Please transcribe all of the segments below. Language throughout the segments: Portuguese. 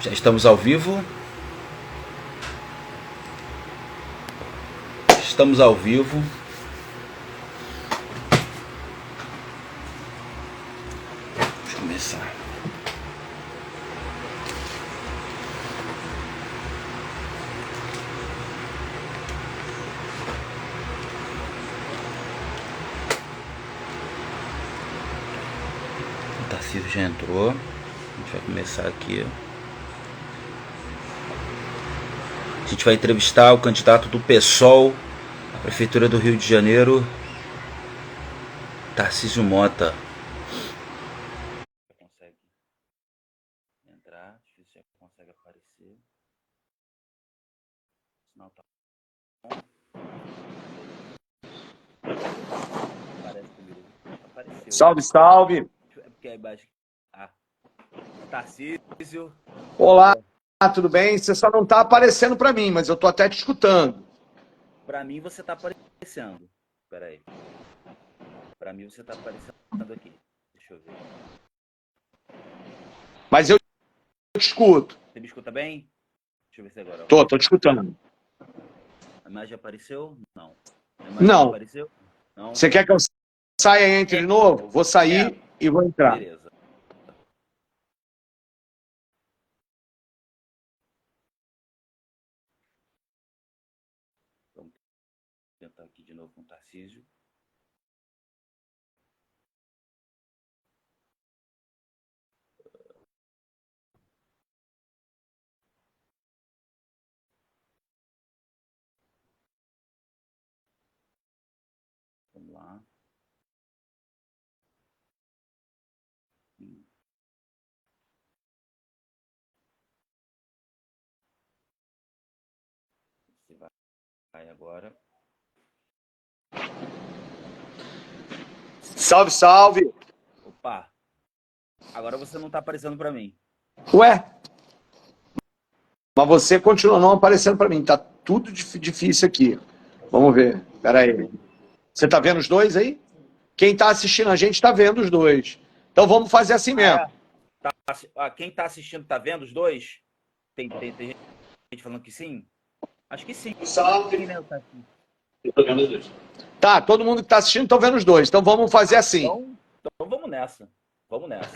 Já estamos ao vivo. Estamos ao vivo. Vamos começar. O Tarcísio já entrou. A gente vai começar aqui. A gente vai entrevistar o candidato do PSOL à Prefeitura do Rio de Janeiro, Tarcísio Mota. Consegue entrar, difícil, já consegue aparecer. Não tá bom. Aparece comigo. Apareceu. Salve, salve! É porque é embaixo. Ah, Tarcísio. Olá, tudo bem? Você só não tá aparecendo para mim, mas eu tô até te escutando. Pra mim você tá aparecendo. Espera aí. Pra mim você tá aparecendo aqui. Deixa eu ver. Mas eu te escuto. Você me escuta bem? Deixa eu ver se agora. Tô te escutando. A imagem apareceu? Não. A imagem Não. apareceu? Não. Você quer que eu saia e entre de novo? Vou sair e vou entrar. Beleza. Vamos tentar aqui de novo com o Tarcísio. Vamos lá. Você vai agora. Salve, salve! Opa! Agora você não tá aparecendo pra mim. Ué? Mas você continua não aparecendo para mim. Tá tudo difícil aqui. Vamos ver. Pera aí. Você tá vendo os dois aí? Quem tá assistindo a gente tá vendo os dois. Então vamos fazer assim mesmo. Quem tá assistindo tá vendo os dois? Tem gente falando que sim? Acho que sim. Salve! Eu tô vendo os dois. Tá, todo mundo que tá assistindo tá vendo os dois. Então vamos fazer assim. Então vamos nessa. Vamos nessa.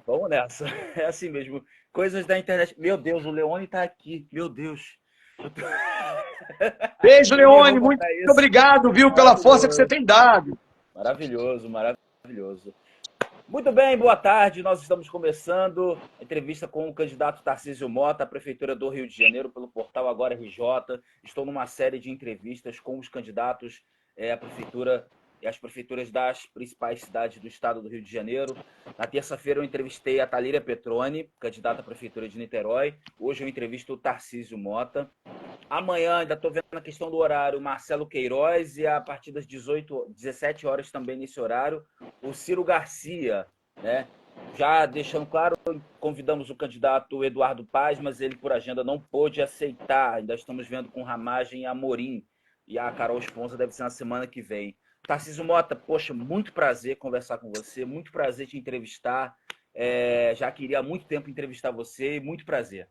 Vamos nessa. É assim mesmo. Coisas da internet. Meu Deus, o Leone tá aqui. Meu Deus. Beijo, Leone. Muito obrigado, viu, pela força que você tem dado. Maravilhoso, maravilhoso. Muito bem, boa tarde. Nós estamos começando a entrevista com o candidato Tarcísio Mota, à Prefeitura do Rio de Janeiro, pelo portal Agora RJ. Estou numa série de entrevistas com os candidatos à Prefeitura e as prefeituras das principais cidades do estado do Rio de Janeiro. Na terça-feira eu entrevistei a Thalíria Petroni, candidata à Prefeitura de Niterói. Hoje eu entrevisto o Tarcísio Mota. Amanhã, ainda estou vendo a questão do horário, Marcelo Queiroz, e a partir das 17 horas também nesse horário, o Ciro Garcia, né? Já deixando claro, convidamos o candidato Eduardo Paz, mas ele por agenda não pôde aceitar. Ainda estamos vendo com Ramagem e Amorim, e a Carol Esponza deve ser na semana que vem. Tarcísio Mota, poxa, muito prazer conversar com você, muito prazer te entrevistar. Já queria há muito tempo entrevistar você, muito prazer.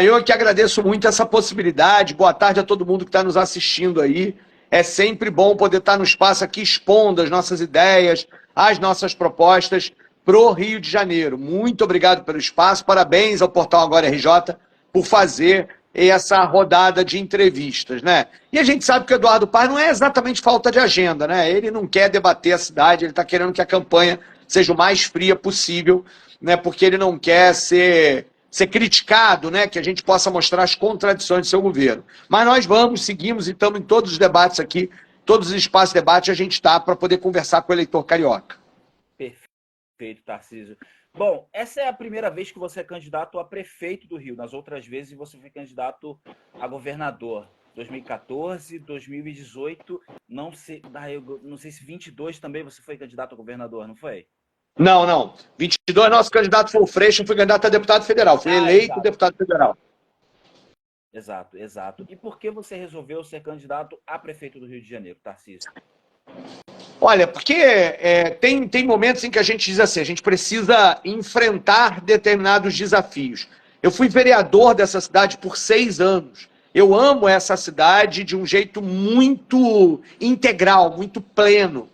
Eu que agradeço muito essa possibilidade. Boa tarde a todo mundo que está nos assistindo aí. É sempre bom poder estar no espaço aqui expondo as nossas ideias, as nossas propostas pro Rio de Janeiro. Muito obrigado pelo espaço. Parabéns ao Portal Agora RJ por fazer essa rodada de entrevistas, né? E a gente sabe que o Eduardo Paz não é exatamente falta de agenda, né? Ele não quer debater a cidade, ele está querendo que a campanha seja o mais fria possível, né? Porque ele não quer ser criticado, né, que a gente possa mostrar as contradições do seu governo. Mas nós seguimos e estamos em todos os debates aqui, todos os espaços de debate a gente está para poder conversar com o eleitor carioca. Perfeito, Tarcísio. Bom, essa é a primeira vez que você é candidato a prefeito do Rio. Nas outras vezes você foi candidato a governador. 2014, 2018, não sei se 22 também você foi candidato a governador, não foi? Não. 22, nosso candidato foi o Freixo, eu fui candidato a deputado federal. Fui eleito deputado federal. Exato. E por que você resolveu ser candidato a prefeito do Rio de Janeiro, Tarcísio? Olha, porque tem momentos em que a gente diz assim, a gente precisa enfrentar determinados desafios. Eu fui vereador dessa cidade por 6 anos. Eu amo essa cidade de um jeito muito integral, muito pleno.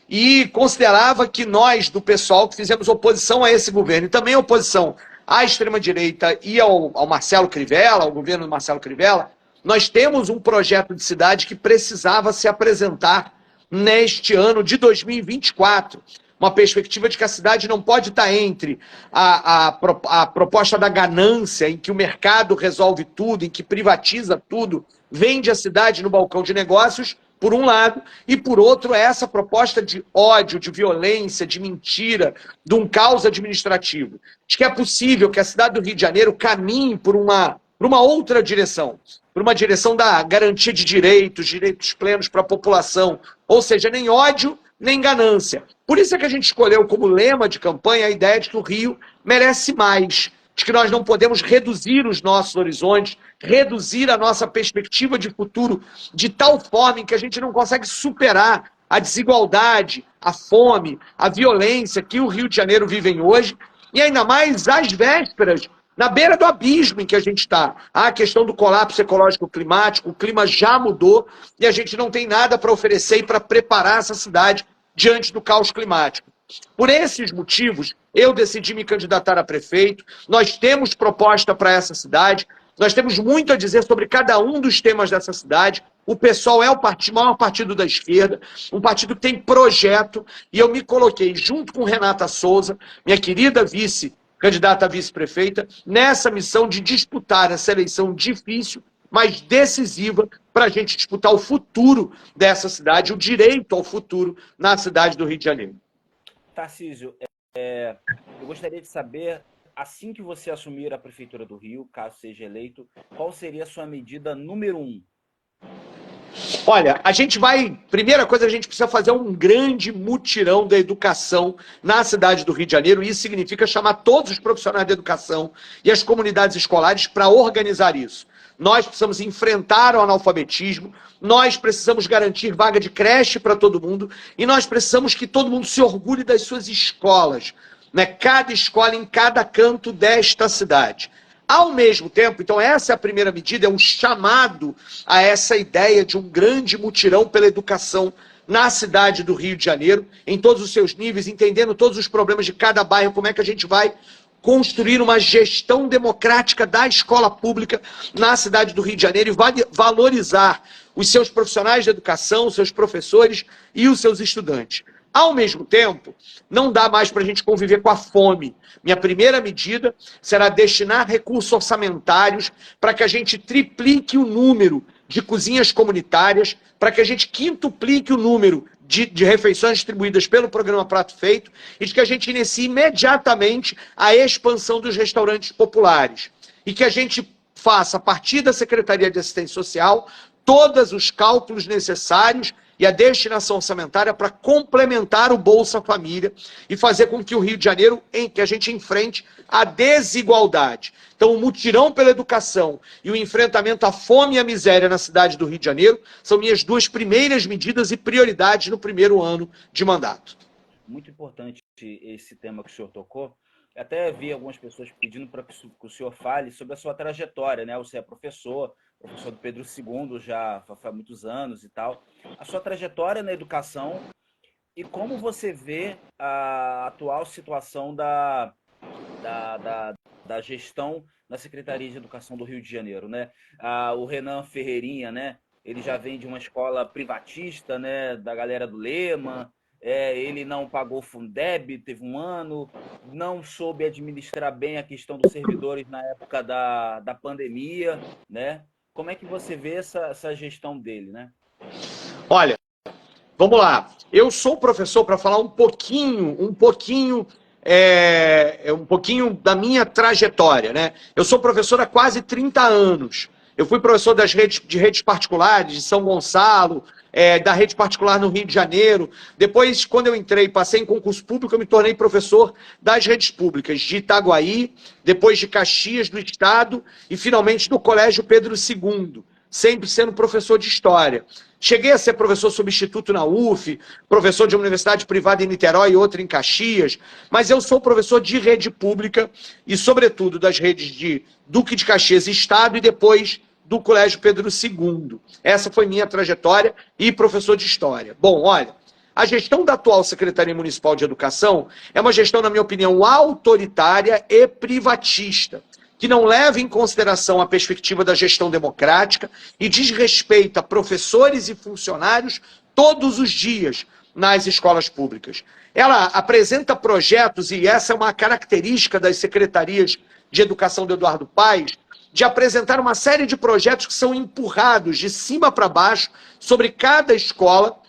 E considerava que nós, do pessoal, que fizemos oposição a esse governo, e também oposição à extrema-direita e ao Marcelo Crivella, ao governo do Marcelo Crivella, nós temos um projeto de cidade que precisava se apresentar neste ano de 2024. Uma perspectiva de que a cidade não pode estar entre a proposta da ganância, em que o mercado resolve tudo, em que privatiza tudo, vende a cidade no balcão de negócios, por um lado, e por outro, essa proposta de ódio, de violência, de mentira, de um caos administrativo. Acho que é possível que a cidade do Rio de Janeiro caminhe por uma outra direção, por uma direção da garantia de direitos plenos para a população, ou seja, nem ódio, nem ganância. Por isso é que a gente escolheu como lema de campanha a ideia de que o Rio merece mais, de que nós não podemos reduzir os nossos horizontes, reduzir a nossa perspectiva de futuro de tal forma em que a gente não consegue superar a desigualdade, a fome, a violência que o Rio de Janeiro vive hoje, e ainda mais às vésperas, na beira do abismo em que a gente está. A questão do colapso ecológico climático, o clima já mudou e a gente não tem nada para oferecer e para preparar essa cidade diante do caos climático. Por esses motivos, eu decidi me candidatar a prefeito. Nós temos proposta para essa cidade, nós temos muito a dizer sobre cada um dos temas dessa cidade. O PSOL é o maior partido da esquerda, um partido que tem projeto, e eu me coloquei junto com Renata Souza, minha querida candidata a vice-prefeita, nessa missão de disputar essa eleição difícil, mas decisiva, para a gente disputar o futuro dessa cidade, o direito ao futuro na cidade do Rio de Janeiro. Tarcísio, eu gostaria de saber, assim que você assumir a Prefeitura do Rio, caso seja eleito, qual seria a sua medida número 1? Olha, primeira coisa, a gente precisa fazer um grande mutirão da educação na cidade do Rio de Janeiro, e isso significa chamar todos os profissionais da educação e as comunidades escolares para organizar isso. Nós precisamos enfrentar o analfabetismo, nós precisamos garantir vaga de creche para todo mundo, e nós precisamos que todo mundo se orgulhe das suas escolas, né? Cada escola em cada canto desta cidade. Ao mesmo tempo, então essa é a primeira medida, é um chamado a essa ideia de um grande mutirão pela educação na cidade do Rio de Janeiro, em todos os seus níveis, entendendo todos os problemas de cada bairro, como é que a gente vai construir uma gestão democrática da escola pública na cidade do Rio de Janeiro e valorizar os seus profissionais de educação, os seus professores e os seus estudantes. Ao mesmo tempo, não dá mais para a gente conviver com a fome. Minha primeira medida será destinar recursos orçamentários para que a gente triplique o número de cozinhas comunitárias, para que a gente quintuplique o número de refeições distribuídas pelo programa Prato Feito e de que a gente inicie imediatamente a expansão dos restaurantes populares. E que a gente faça, a partir da Secretaria de Assistência Social, todos os cálculos necessários e a destinação orçamentária para complementar o Bolsa Família e fazer com que o Rio de Janeiro, que a gente enfrente a desigualdade. Então, o mutirão pela educação e o enfrentamento à fome e à miséria na cidade do Rio de Janeiro são minhas duas primeiras medidas e prioridades no primeiro ano de mandato. Muito importante esse tema que o senhor tocou. Até vi algumas pessoas pedindo para que o senhor fale sobre a sua trajetória, né? Você é professor do Pedro II já há muitos anos e tal. A sua trajetória na educação e como você vê a atual situação da gestão na Secretaria de Educação do Rio de Janeiro, né? O Renan Ferreirinha, né? Ele já vem de uma escola privatista, né? Da galera do Lema. Ele não pagou Fundeb, teve um ano, não soube administrar bem a questão dos servidores na época da pandemia, né? Como é que você vê essa gestão dele, né? Olha, vamos lá. Eu sou professor para falar um pouquinho da minha trajetória, né? Eu sou professor há quase 30 anos. Eu fui professor de redes particulares, de São Gonçalo, da rede particular no Rio de Janeiro. Depois, quando eu entrei, passei em concurso público, eu me tornei professor das redes públicas de Itaguaí, depois de Caxias, do Estado, e finalmente do Colégio Pedro II. sempre sendo professor de história. Cheguei a ser professor substituto na UF, professor de uma universidade privada em Niterói e outra em Caxias, mas eu sou professor de rede pública e, sobretudo, das redes de Duque de Caxias Estado e depois do Colégio Pedro II. Essa foi minha trajetória e professor de história. Bom, olha, a gestão da atual Secretaria Municipal de Educação é uma gestão, na minha opinião, autoritária e privatista, que não leva em consideração a perspectiva da gestão democrática e desrespeita professores e funcionários todos os dias nas escolas públicas. Ela apresenta projetos, e essa é uma característica das secretarias de educação do Eduardo Paes, de apresentar uma série de projetos que são empurrados de cima para baixo sobre cada escola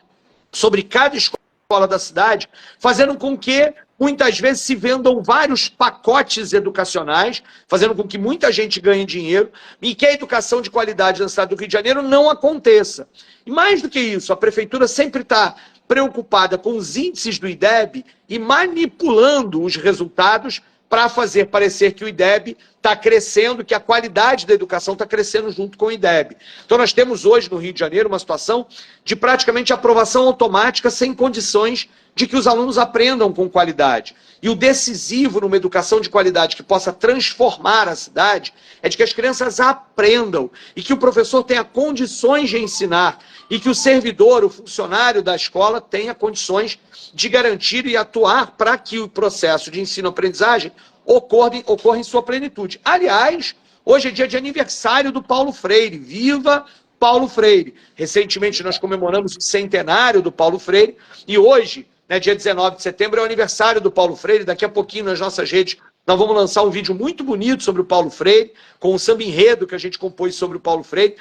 da cidade, fazendo com que muitas vezes se vendam vários pacotes educacionais, fazendo com que muita gente ganhe dinheiro e que a educação de qualidade na cidade do Rio de Janeiro não aconteça. E mais do que isso, a prefeitura sempre está preocupada com os índices do IDEB e manipulando os resultados para fazer parecer que o IDEB está crescendo, que a qualidade da educação está crescendo junto com o IDEB. Então nós temos hoje no Rio de Janeiro uma situação de praticamente aprovação automática sem condições de que os alunos aprendam com qualidade. E o decisivo numa educação de qualidade que possa transformar a cidade é de que as crianças aprendam e que o professor tenha condições de ensinar e que o servidor, o funcionário da escola tenha condições de garantir e atuar para que o processo de ensino-aprendizagem ocorra em sua plenitude. Aliás, hoje é dia de aniversário do Paulo Freire. Viva Paulo Freire! Recentemente nós comemoramos o centenário do Paulo Freire e hoje, dia 19 de setembro, é o aniversário do Paulo Freire. Daqui a pouquinho nas nossas redes nós vamos lançar um vídeo muito bonito sobre o Paulo Freire, com o samba enredo que a gente compôs sobre o Paulo Freire.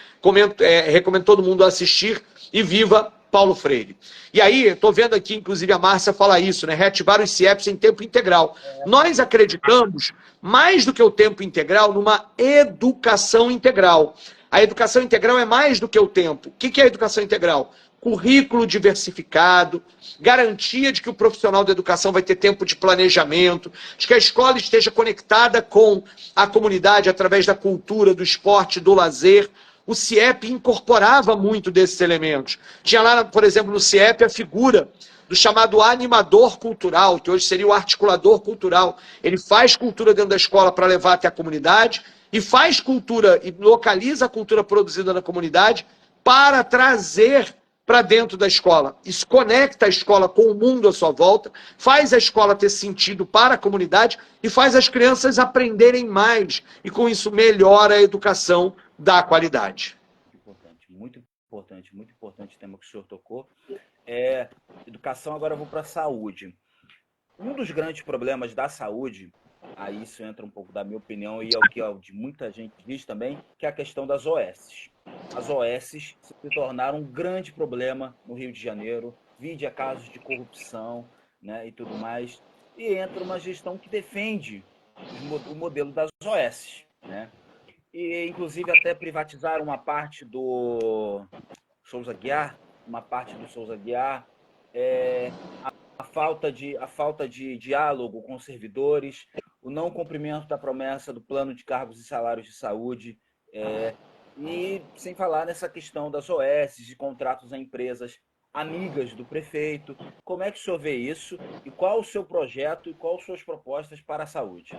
Recomendo todo mundo assistir e viva Paulo Freire. E aí, estou vendo aqui, inclusive, a Márcia falar isso, reativar os CIEPs em tempo integral. Nós acreditamos, mais do que o tempo integral, numa educação integral. A educação integral é mais do que o tempo. O que é a educação integral? Currículo diversificado, garantia de que o profissional da educação vai ter tempo de planejamento, de que a escola esteja conectada com a comunidade através da cultura, do esporte, do lazer. O CIEP incorporava muito desses elementos. Tinha lá, por exemplo, no CIEP a figura do chamado animador cultural, que hoje seria o articulador cultural. Ele faz cultura dentro da escola para levar até a comunidade e faz cultura e localiza a cultura produzida na comunidade para trazer para dentro da escola. Isso conecta a escola com o mundo à sua volta, faz a escola ter sentido para a comunidade e faz as crianças aprenderem mais. E com isso melhora a educação da qualidade. Muito importante o tema que o senhor tocou. Educação, agora eu vou para a saúde. Um dos grandes problemas da saúde, aí isso entra um pouco da minha opinião e é o que de muita gente diz também, que é a questão das OS. As OS se tornaram um grande problema no Rio de Janeiro, vide a casos de corrupção, e tudo mais, e entra uma gestão que defende o modelo das OS, E, inclusive, até privatizaram uma parte do Souza Aguiar, a falta de diálogo com os servidores, o não cumprimento da promessa do plano de cargos e salários de saúde, e sem falar nessa questão das OS, de contratos a empresas amigas do prefeito. Como é que o senhor vê isso? E qual o seu projeto e quais suas propostas para a saúde?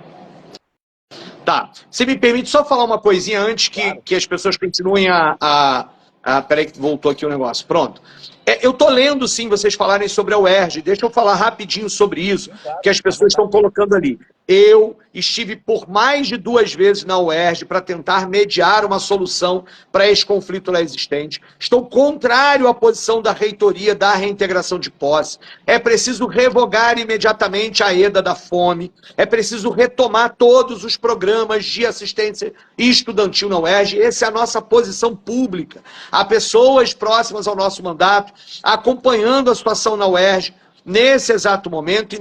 Tá. Você me permite só falar uma coisinha antes que as pessoas continuem peraí que voltou aqui o negócio. Pronto. Eu estou lendo, sim, vocês falarem sobre a UERJ. Deixa eu falar rapidinho sobre isso, que as pessoas estão colocando ali. Eu estive por mais de 2 vezes na UERJ para tentar mediar uma solução para esse conflito lá existente. Estou contrário à posição da reitoria da reintegração de posse. É preciso revogar imediatamente a EDA da fome. É preciso retomar todos os programas de assistência estudantil na UERJ. Essa é a nossa posição pública. Há pessoas próximas ao nosso mandato acompanhando a situação na UERJ, nesse exato momento, e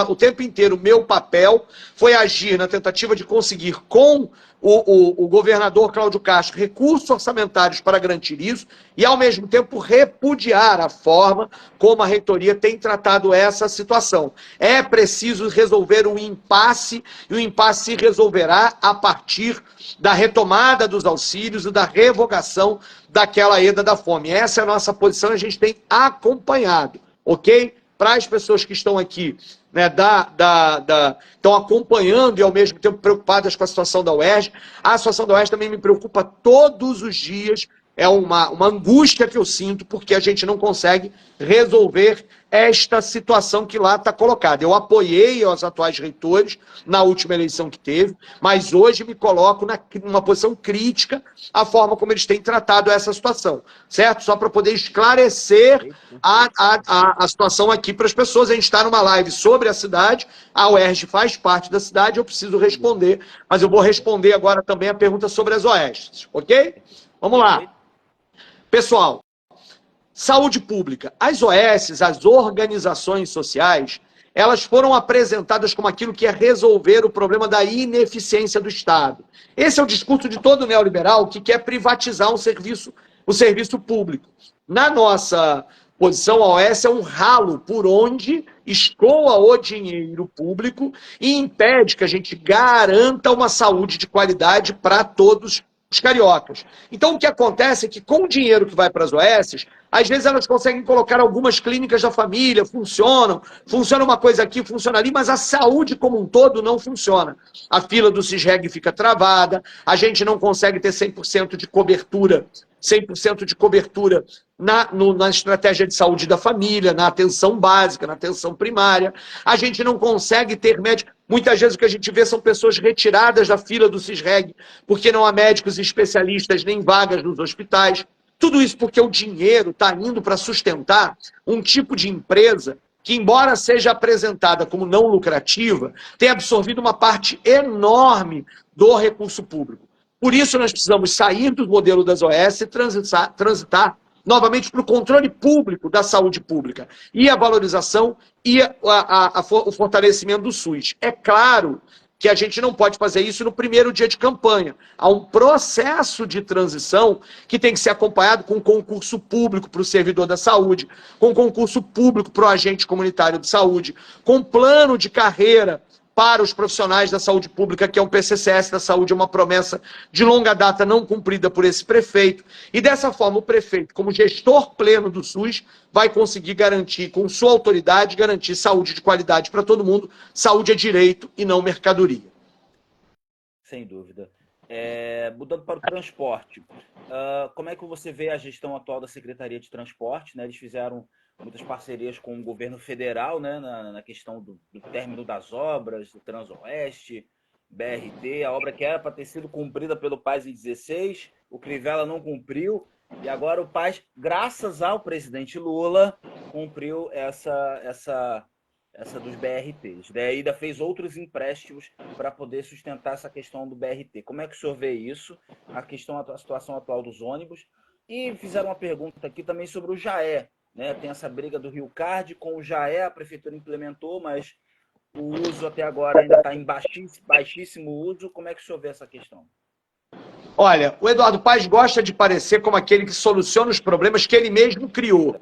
o tempo inteiro, meu papel foi agir na tentativa de conseguir com o governador Cláudio Castro recursos orçamentários para garantir isso e, ao mesmo tempo, repudiar a forma como a reitoria tem tratado essa situação. É preciso resolver um impasse, e o impasse se resolverá a partir da retomada dos auxílios e da revogação daquela EDA da fome. Essa é a nossa posição, a gente tem acompanhado, ok? Para as pessoas que estão aqui, né, estão acompanhando e ao mesmo tempo preocupadas com a situação da UERJ, a situação da UERJ também me preocupa todos os dias, é uma angústia que eu sinto, porque a gente não consegue resolver esta situação que lá está colocada. Eu apoiei os atuais reitores na última eleição que teve, mas hoje me coloco numa posição crítica à forma como eles têm tratado essa situação, certo? Só para poder esclarecer a situação aqui para as pessoas. A gente está numa live sobre a cidade, a UERJ faz parte da cidade, eu preciso responder, mas eu vou responder agora também a pergunta sobre as OESs, ok? Vamos lá. Pessoal, saúde pública. As OS, as organizações sociais, elas foram apresentadas como aquilo que é resolver o problema da ineficiência do Estado. Esse é o discurso de todo neoliberal que quer privatizar o serviço público. Na nossa posição, a OS é um ralo por onde escoa o dinheiro público e impede que a gente garanta uma saúde de qualidade para todos os cariocas. Então, o que acontece é que, com o dinheiro que vai para as OS, às vezes elas conseguem colocar algumas clínicas da família, funciona uma coisa aqui, funciona ali, mas a saúde como um todo não funciona. A fila do Cisreg fica travada, a gente não consegue ter 100% de cobertura, na estratégia de saúde da família, na atenção básica, na atenção primária. A gente não consegue ter médico. Muitas vezes o que a gente vê são pessoas retiradas da fila do Cisreg, porque não há médicos especialistas nem vagas nos hospitais. Tudo isso porque o dinheiro está indo para sustentar um tipo de empresa que, embora seja apresentada como não lucrativa, tem absorvido uma parte enorme do recurso público. Por isso, nós precisamos sair do modelo das OS e transitar novamente para o controle público da saúde pública e a valorização e o fortalecimento do SUS. É claro que a gente não pode fazer isso no primeiro dia de campanha. Há um processo de transição que tem que ser acompanhado com concurso público para o servidor da saúde, com concurso público para o agente comunitário de saúde, com plano de carreira para os profissionais da saúde pública, que é um PCCS da saúde, é uma promessa de longa data não cumprida por esse prefeito. E dessa forma, o prefeito, como gestor pleno do SUS, vai conseguir garantir, com sua autoridade, garantir saúde de qualidade para todo mundo. Saúde é direito e não mercadoria. Sem dúvida. Mudando para o transporte, como é que você vê a gestão atual da Secretaria de Transporte, né? Eles fizeram muitas parcerias com o governo federal, né, na questão do término das obras, do Transoeste, BRT, a obra que era para ter sido cumprida pelo Paes em 16, o Crivella não cumpriu, e agora o Paes, graças ao presidente Lula, cumpriu essa dos BRTs. Daí ainda fez outros empréstimos para poder sustentar essa questão do BRT. Como é que o senhor vê isso, a situação atual dos ônibus? E fizeram uma pergunta aqui também sobre o Jaé, né? Tem essa briga do Rio Card com o Jaé, a prefeitura implementou, mas o uso até agora ainda está em baixíssimo uso. Como é que o senhor vê essa questão? Olha, o Eduardo Paes gosta de parecer como aquele que soluciona os problemas que ele mesmo criou.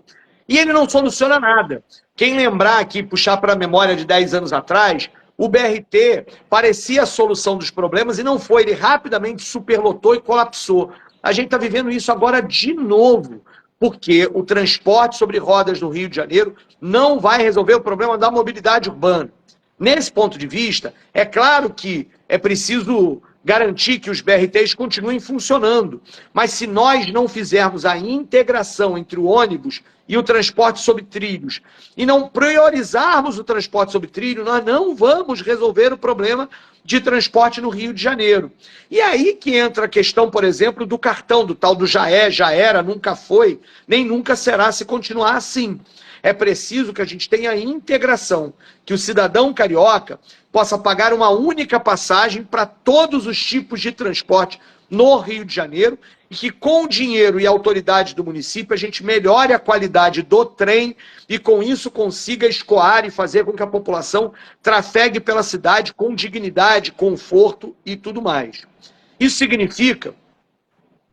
E ele não soluciona nada. Quem lembrar aqui, puxar para a memória de 10 anos atrás, o BRT parecia a solução dos problemas e não foi. Ele rapidamente superlotou e colapsou. A gente está vivendo isso agora de novo, porque o transporte sobre rodas no Rio de Janeiro não vai resolver o problema da mobilidade urbana. Nesse ponto de vista, é claro que é preciso garantir que os BRTs continuem funcionando, mas se nós não fizermos a integração entre o ônibus e o transporte sobre trilhos, e não priorizarmos o transporte sobre trilho, nós não vamos resolver o problema de transporte no Rio de Janeiro. E aí que entra a questão, por exemplo, do cartão, do tal do já era, nunca foi, nem nunca será se continuar assim. É preciso que a gente tenha a integração, que o cidadão carioca possa pagar uma única passagem para todos os tipos de transporte no Rio de Janeiro e que com o dinheiro e a autoridade do município a gente melhore a qualidade do trem e com isso consiga escoar e fazer com que a população trafegue pela cidade com dignidade, conforto e tudo mais. Isso significa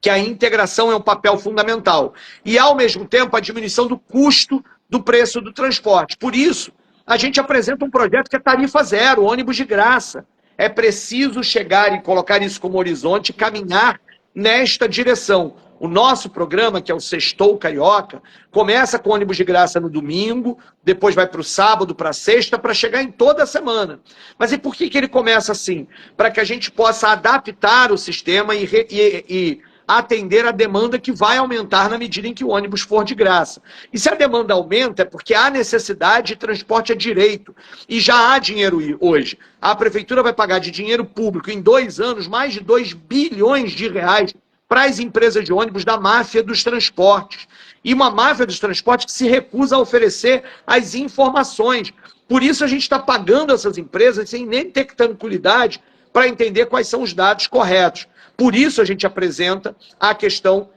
que a integração é um papel fundamental e, ao mesmo tempo, a diminuição do custo do preço do transporte. Por isso, a gente apresenta um projeto que é tarifa zero, ônibus de graça. É preciso chegar e colocar isso como horizonte e caminhar nesta direção. O nosso programa, que é o Sextou Carioca, começa com ônibus de graça no domingo, depois vai para o sábado, para a sexta, para chegar em toda a semana. Mas e por que ele começa assim? Para que a gente possa adaptar o sistema e atender a demanda que vai aumentar na medida em que o ônibus for de graça. E se a demanda aumenta, é porque há necessidade de transporte a direito. E já há dinheiro hoje. A prefeitura vai pagar de dinheiro público, em 2 anos, mais de 2 bilhões de reais para as empresas de ônibus da máfia dos transportes. E uma máfia dos transportes que se recusa a oferecer as informações. Por isso a gente está pagando essas empresas sem nem ter tranquilidade para entender quais são os dados corretos. Por isso a gente apresenta a questão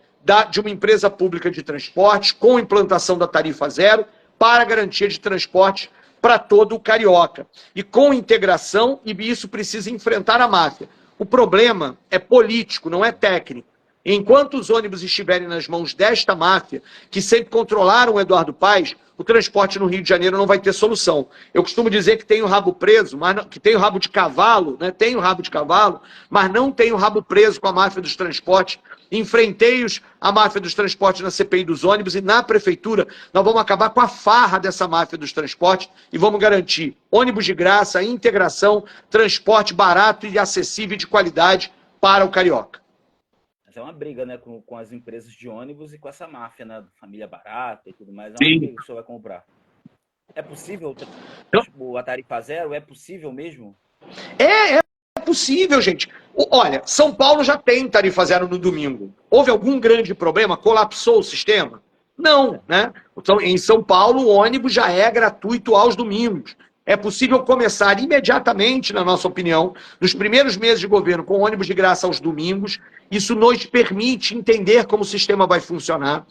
de uma empresa pública de transportes com implantação da tarifa zero para garantia de transporte para todo o carioca. E com integração, e isso precisa enfrentar a máfia. O problema é político, não é técnico. Enquanto os ônibus estiverem nas mãos desta máfia, que sempre controlaram o Eduardo Paes, o transporte no Rio de Janeiro não vai ter solução. Eu costumo dizer que tem o rabo preso, mas não, que tem o rabo de cavalo, né? Tem o rabo de cavalo, mas não tem o rabo preso com a máfia dos transportes. Enfrentei a máfia dos transportes na CPI dos ônibus e na prefeitura nós vamos acabar com a farra dessa máfia dos transportes e vamos garantir ônibus de graça, integração, transporte barato e acessível e de qualidade para o carioca. É uma briga, né, com as empresas de ônibus e com essa máfia, né, família barata e tudo mais. É uma briga que o senhor vai comprar. É possível a tarifa zero? É possível mesmo? É possível, gente. Olha, São Paulo já tem tarifa zero no domingo. Houve algum grande problema? Colapsou o sistema? Não, né? Então, em São Paulo, o ônibus já é gratuito aos domingos. É possível começar imediatamente, na nossa opinião, nos primeiros meses de governo, com ônibus de graça aos domingos. Isso nos permite entender como o sistema vai funcionar.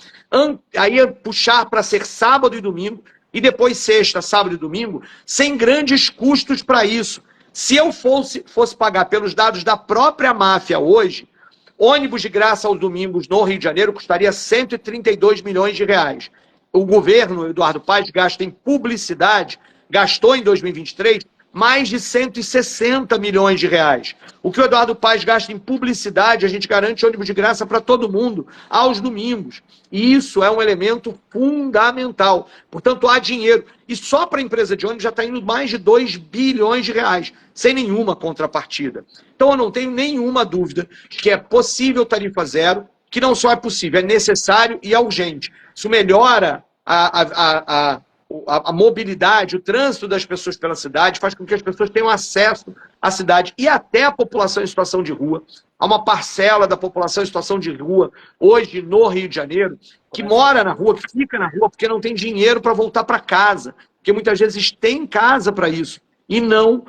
Aí puxar para ser sábado e domingo, e depois sexta, sábado e domingo, sem grandes custos para isso. Se eu fosse pagar pelos dados da própria máfia hoje, ônibus de graça aos domingos no Rio de Janeiro custaria 132 milhões de reais. O governo, Eduardo Paes, gasta em publicidade, gastou em 2023 mais de 160 milhões de reais. O que o Eduardo Paes gasta em publicidade, a gente garante ônibus de graça para todo mundo, aos domingos. E isso é um elemento fundamental. Portanto, há dinheiro. E só para a empresa de ônibus já está indo mais de 2 bilhões de reais, sem nenhuma contrapartida. Então, eu não tenho nenhuma dúvida de que é possível tarifa zero, que não só é possível, é necessário e é urgente. Isso melhora a mobilidade, o trânsito das pessoas pela cidade, faz com que as pessoas tenham acesso à cidade e até a população em situação de rua. Há uma parcela da população em situação de rua, hoje no Rio de Janeiro, que mora na rua, que fica na rua, porque não tem dinheiro para voltar para casa, porque muitas vezes tem casa para isso, e não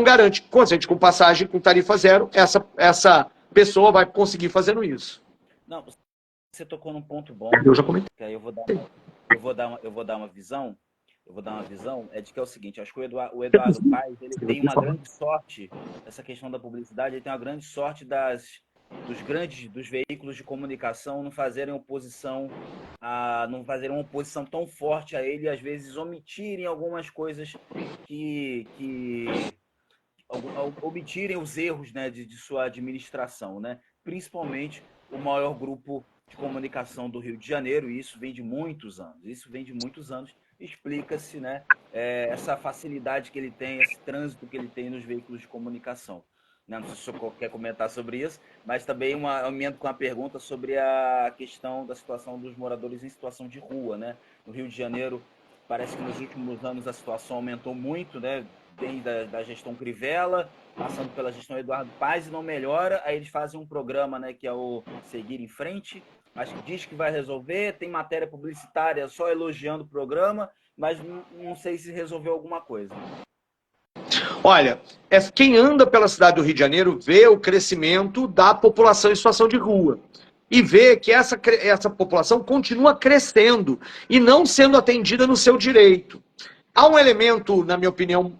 garante. Com passagem com tarifa zero, essa pessoa vai conseguir fazendo isso. Não, você tocou num ponto bom. Eu já comentei. Que aí eu vou dar uma visão. É de que é o seguinte, acho que o Eduardo Paes, ele tem uma grande sorte, essa questão da publicidade, ele tem uma grande sorte dos veículos de comunicação não fazerem oposição tão forte a ele e às vezes omitirem algumas coisas omitirem os erros, né, de sua administração, né? Principalmente o maior grupo de comunicação do Rio de Janeiro, e isso vem de muitos anos. Explica-se, né, essa facilidade que ele tem, esse trânsito que ele tem nos veículos de comunicação. Não sei se o senhor quer comentar sobre isso, mas também eu emendo com uma pergunta sobre a questão da situação dos moradores em situação de rua, né? No Rio de Janeiro, parece que nos últimos anos a situação aumentou muito, né? Vem da gestão Crivella, passando pela gestão Eduardo Paes e não melhora. Aí eles fazem um programa, né, que é o Seguir em Frente, mas que diz que vai resolver, tem matéria publicitária só elogiando o programa, mas não sei se resolveu alguma coisa. Olha, quem anda pela cidade do Rio de Janeiro vê o crescimento da população em situação de rua. e vê que essa população continua crescendo e não sendo atendida no seu direito. Há um elemento, na minha opinião,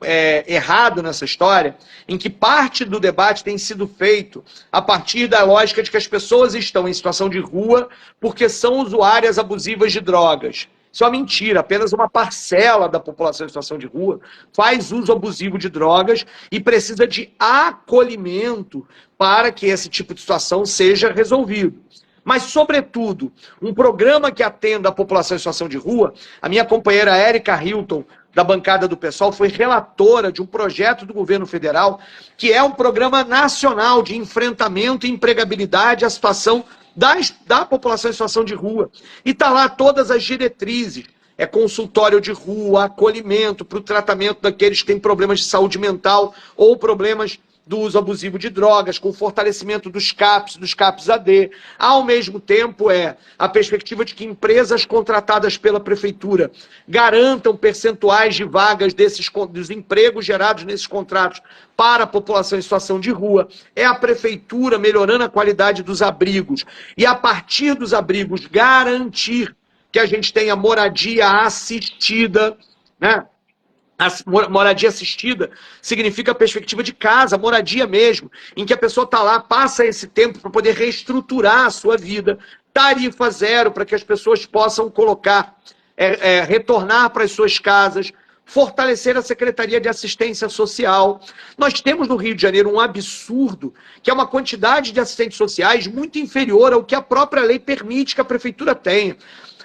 errado nessa história, em que parte do debate tem sido feito a partir da lógica de que as pessoas estão em situação de rua porque são usuárias abusivas de drogas. Isso é uma mentira, apenas uma parcela da população em situação de rua faz uso abusivo de drogas e precisa de acolhimento para que esse tipo de situação seja resolvido. Mas, sobretudo, um programa que atenda a população em situação de rua. A minha companheira Érica Hilton, da bancada do PSOL, foi relatora de um projeto do governo federal, que é um programa nacional de enfrentamento e empregabilidade à situação da população em situação de rua. E está lá todas as diretrizes. É consultório de rua, acolhimento para o tratamento daqueles que têm problemas de saúde mental ou problemas do uso abusivo de drogas, com fortalecimento dos CAPs AD. Ao mesmo tempo, a perspectiva de que empresas contratadas pela prefeitura garantam percentuais de vagas dos empregos gerados nesses contratos para a população em situação de rua. É a prefeitura melhorando a qualidade dos abrigos e, a partir dos abrigos, garantir que a gente tenha moradia assistida, né? A moradia assistida significa a perspectiva de casa, moradia mesmo, em que a pessoa está lá, passa esse tempo para poder reestruturar a sua vida, tarifa zero para que as pessoas possam retornar para as suas casas, fortalecer a Secretaria de Assistência Social. Nós temos no Rio de Janeiro um absurdo, que é uma quantidade de assistentes sociais muito inferior ao que a própria lei permite que a prefeitura tenha.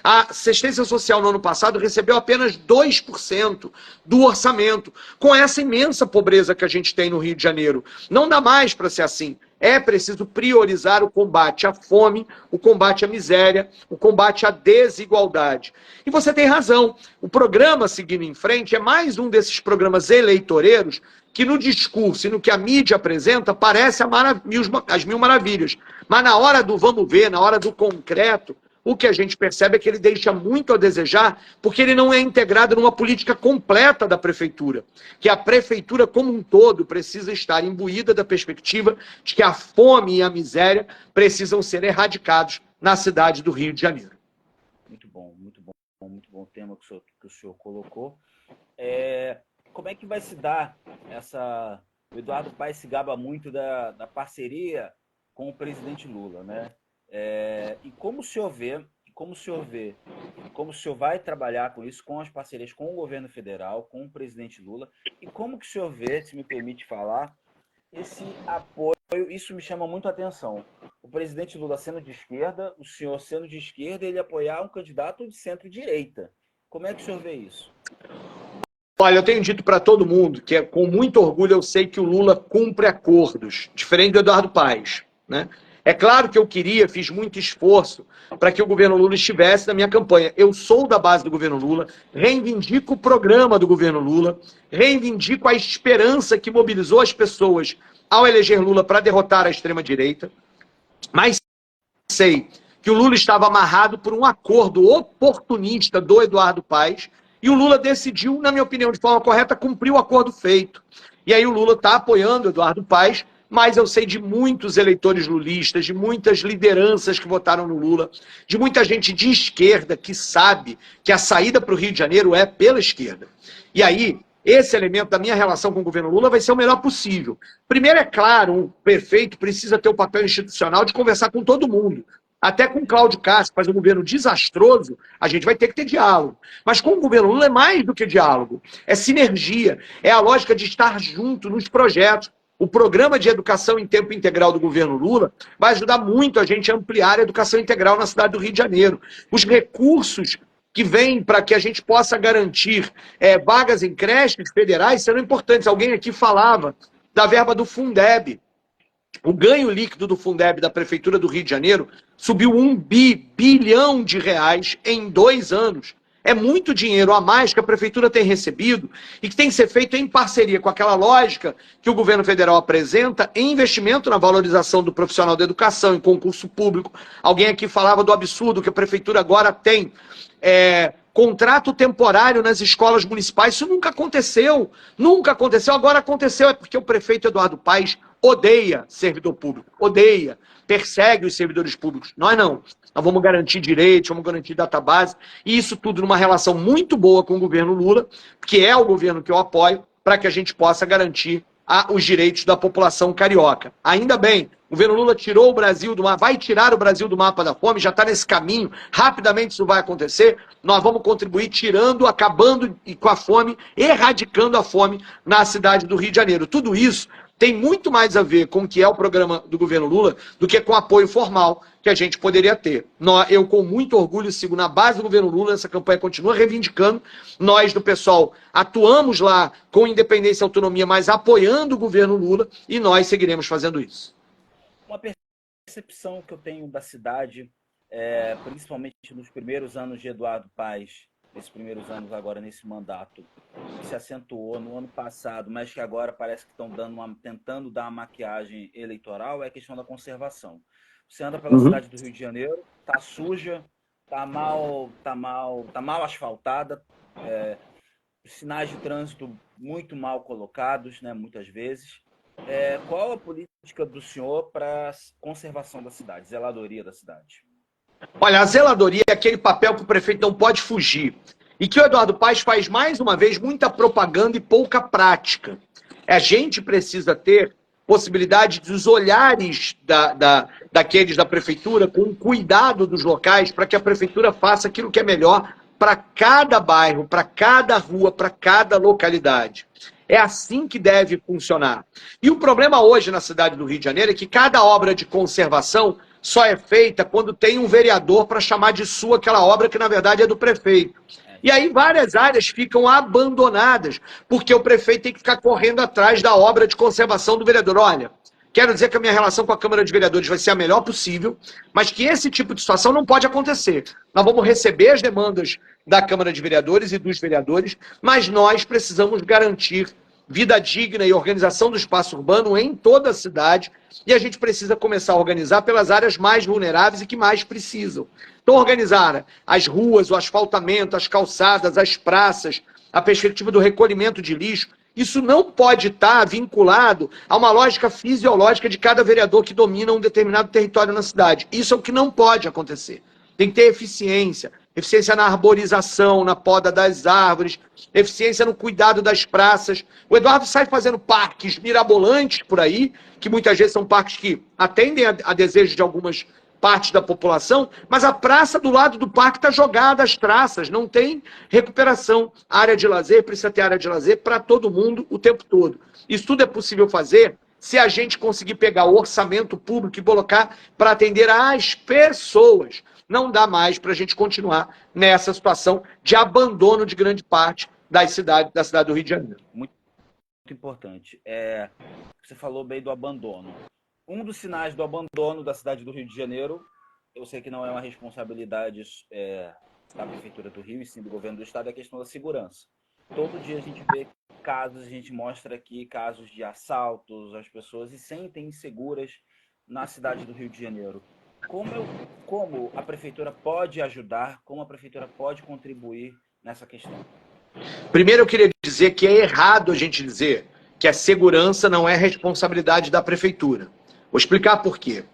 A assistência social no ano passado recebeu apenas 2% do orçamento, com essa imensa pobreza que a gente tem no Rio de Janeiro. Não dá mais para ser assim. É preciso priorizar o combate à fome, o combate à miséria, o combate à desigualdade. E você tem razão. O programa Seguindo em Frente é mais um desses programas eleitoreiros que no discurso e no que a mídia apresenta parece as mil maravilhas. Mas na hora do vamos ver, na hora do concreto, o que a gente percebe é que ele deixa muito a desejar, porque ele não é integrado numa política completa da prefeitura. Que a prefeitura como um todo precisa estar imbuída da perspectiva de que a fome e a miséria precisam ser erradicados na cidade do Rio de Janeiro. Muito bom o tema que o senhor colocou. Como é que vai se dar essa... O Eduardo Paes se gaba muito da parceria com o presidente Lula, né? E como o senhor vai trabalhar com isso, com as parcerias com o governo federal, com o presidente Lula, e como que o senhor vê, se me permite falar, esse apoio? Isso me chama muito a atenção. O presidente Lula sendo de esquerda, o senhor sendo de esquerda, ele apoiar um candidato de centro-direita. Como é que o senhor vê isso? Olha, eu tenho dito para todo mundo que, com muito orgulho, eu sei que o Lula cumpre acordos, diferente do Eduardo Paes, né? É claro que eu fiz muito esforço para que o governo Lula estivesse na minha campanha. Eu sou da base do governo Lula, reivindico o programa do governo Lula, reivindico a esperança que mobilizou as pessoas ao eleger Lula para derrotar a extrema-direita, mas sei que o Lula estava amarrado por um acordo oportunista do Eduardo Paes, e o Lula decidiu, na minha opinião, de forma correta, cumprir o acordo feito. E aí o Lula está apoiando o Eduardo Paes, mas eu sei de muitos eleitores lulistas, de muitas lideranças que votaram no Lula, de muita gente de esquerda que sabe que a saída para o Rio de Janeiro é pela esquerda. E aí, esse elemento da minha relação com o governo Lula vai ser o melhor possível. Primeiro, é claro, um prefeito precisa ter o papel institucional de conversar com todo mundo. Até com Cláudio Castro, que faz um governo desastroso, a gente vai ter que ter diálogo. Mas com o governo Lula é mais do que diálogo. É sinergia, é a lógica de estar junto nos projetos. O programa de educação em tempo integral do governo Lula vai ajudar muito a gente a ampliar a educação integral na cidade do Rio de Janeiro. Os recursos que vêm para que a gente possa garantir vagas em creches federais serão importantes. Alguém aqui falava da verba do Fundeb. O ganho líquido do Fundeb da Prefeitura do Rio de Janeiro subiu R$1 bilhão em 2 anos. É muito dinheiro a mais que a Prefeitura tem recebido e que tem que ser feito em parceria com aquela lógica que o governo federal apresenta em investimento na valorização do profissional da educação, em concurso público. Alguém aqui falava do absurdo que a Prefeitura agora tem contrato temporário nas escolas municipais. Isso nunca aconteceu, agora aconteceu, é porque o prefeito Eduardo Paes odeia servidor público, odeia, persegue os servidores públicos. Nós não. Nós vamos garantir direitos, vamos garantir database, e isso tudo numa relação muito boa com o governo Lula, que é o governo que eu apoio, para que a gente possa garantir os direitos da população carioca. Ainda bem, o governo Lula tirou o Brasil do mapa, vai tirar o Brasil do mapa da fome, já está nesse caminho, rapidamente isso vai acontecer, nós vamos contribuir tirando, acabando com a fome, erradicando a fome na cidade do Rio de Janeiro. Tudo isso tem muito mais a ver com o que é o programa do governo Lula do que com o apoio formal que a gente poderia ter. Eu, com muito orgulho, sigo na base do governo Lula, essa campanha continua reivindicando. Nós, do PSOL, atuamos lá com independência e autonomia, mas apoiando o governo Lula, e nós seguiremos fazendo isso. Uma percepção que eu tenho da cidade, principalmente nos primeiros anos de Eduardo Paes, nesses primeiros anos agora nesse mandato, que se acentuou no ano passado, mas que agora parece que estão tentando dar uma maquiagem eleitoral, é a questão da conservação. Você anda pela cidade do Rio de Janeiro, tá suja, tá mal asfaltada, sinais de trânsito muito mal colocados, né, muitas vezes. Qual a política do senhor para a conservação da cidade, zeladoria da cidade? Olha, a zeladoria é aquele papel que o prefeito não pode fugir. E que o Eduardo Paes faz, mais uma vez, muita propaganda e pouca prática. A gente precisa ter possibilidade dos olhares daqueles da prefeitura com o cuidado dos locais para que a prefeitura faça aquilo que é melhor para cada bairro, para cada rua, para cada localidade. É assim que deve funcionar. E o problema hoje na cidade do Rio de Janeiro é que cada obra de conservação só é feita quando tem um vereador para chamar de sua aquela obra que, na verdade, é do prefeito. E aí várias áreas ficam abandonadas, porque o prefeito tem que ficar correndo atrás da obra de conservação do vereador. Olha, quero dizer que a minha relação com a Câmara de Vereadores vai ser a melhor possível, mas que esse tipo de situação não pode acontecer. Nós vamos receber as demandas da Câmara de Vereadores e dos vereadores, mas nós precisamos garantir vida digna e organização do espaço urbano em toda a cidade, e a gente precisa começar a organizar pelas áreas mais vulneráveis e que mais precisam. Então, organizar as ruas, o asfaltamento, as calçadas, as praças, a perspectiva do recolhimento de lixo, isso não pode estar vinculado a uma lógica fisiológica de cada vereador que domina um determinado território na cidade. Isso é o que não pode acontecer. Tem que ter eficiência. Eficiência na arborização, na poda das árvores, eficiência no cuidado das praças. O Eduardo sai fazendo parques mirabolantes por aí, que muitas vezes são parques que atendem a desejos de algumas partes da população, mas a praça do lado do parque está jogada às traças, não tem recuperação. A área de lazer precisa ter área de lazer para todo mundo o tempo todo. Isso tudo é possível fazer se a gente conseguir pegar o orçamento público e colocar para atender às pessoas. Não dá mais para a gente continuar nessa situação de abandono de grande parte da cidade do Rio de Janeiro. Muito importante. Você falou bem do abandono. Um dos sinais do abandono da cidade do Rio de Janeiro, eu sei que não é uma responsabilidade da Prefeitura do Rio, e sim do governo do Estado, é a questão da segurança. Todo dia a gente vê casos, a gente mostra aqui casos de assaltos, as pessoas se sentem inseguras na cidade do Rio de Janeiro. Como a Prefeitura pode ajudar, como a Prefeitura pode contribuir nessa questão? Primeiro eu queria dizer que é errado a gente dizer que a segurança não é responsabilidade da Prefeitura. Vou explicar por quê.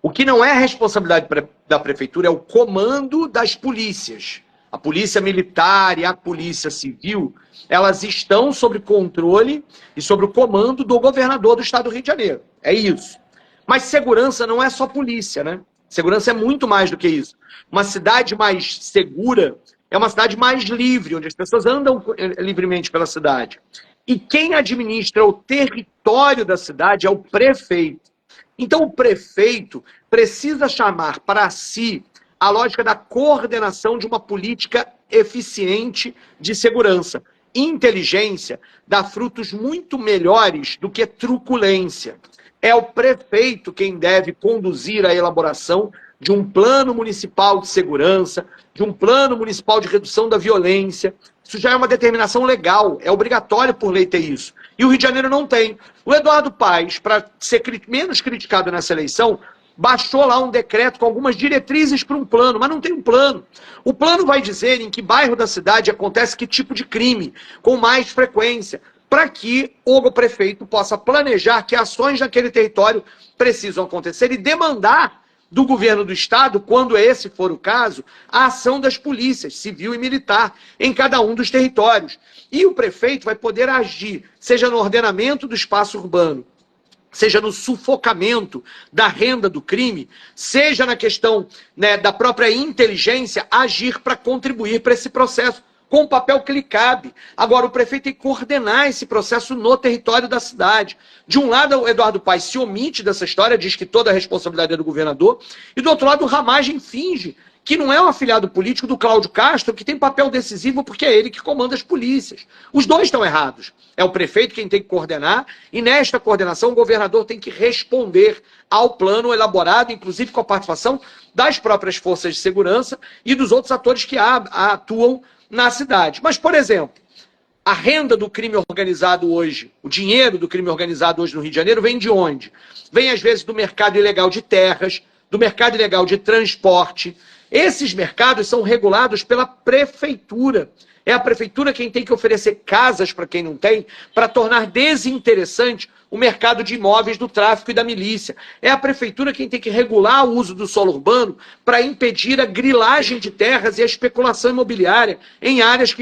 O que não é responsabilidade da Prefeitura é o comando das polícias. A polícia militar e a polícia civil, elas estão sob controle e sob o comando do governador do estado do Rio de Janeiro. É isso. Mas segurança não é só polícia, né? Segurança é muito mais do que isso. Uma cidade mais segura é uma cidade mais livre, onde as pessoas andam livremente pela cidade. E quem administra o território da cidade é o prefeito. Então o prefeito precisa chamar para si a lógica da coordenação de uma política eficiente de segurança. Inteligência dá frutos muito melhores do que truculência. É o prefeito quem deve conduzir a elaboração de um plano municipal de segurança, de um plano municipal de redução da violência. Isso já é uma determinação legal, é obrigatório por lei ter isso. E o Rio de Janeiro não tem. O Eduardo Paes, para ser menos criticado nessa eleição, baixou lá um decreto com algumas diretrizes para um plano, mas não tem um plano. O plano vai dizer em que bairro da cidade acontece que tipo de crime, com mais frequência. para que o prefeito possa planejar que ações naquele território precisam acontecer e demandar do governo do estado, quando esse for o caso, a ação das polícias, civil e militar, em cada um dos territórios. E o prefeito vai poder agir, seja no ordenamento do espaço urbano, seja no sufocamento da renda do crime, seja na questão, né, da própria inteligência, agir para contribuir para esse processo, com o papel que lhe cabe. Agora, o prefeito tem que coordenar esse processo no território da cidade. De um lado, o Eduardo Paes se omite dessa história, diz que toda a responsabilidade é do governador, e do outro lado, o Ramagem finge que não é um afiliado político do Cláudio Castro, que tem papel decisivo porque é ele que comanda as polícias. Os dois estão errados. É o prefeito quem tem que coordenar, e nesta coordenação o governador tem que responder ao plano elaborado, inclusive com a participação das próprias forças de segurança e dos outros atores que atuam na cidade. Mas, por exemplo, a renda do crime organizado hoje, o dinheiro do crime organizado hoje no Rio de Janeiro vem de onde? Vem, às vezes, do mercado ilegal de terras, do mercado ilegal de transporte. Esses mercados são regulados pela prefeitura. É a prefeitura quem tem que oferecer casas para quem não tem, para tornar desinteressante o mercado de imóveis do tráfico e da milícia. É a prefeitura quem tem que regular o uso do solo urbano para impedir a grilagem de terras e a especulação imobiliária em áreas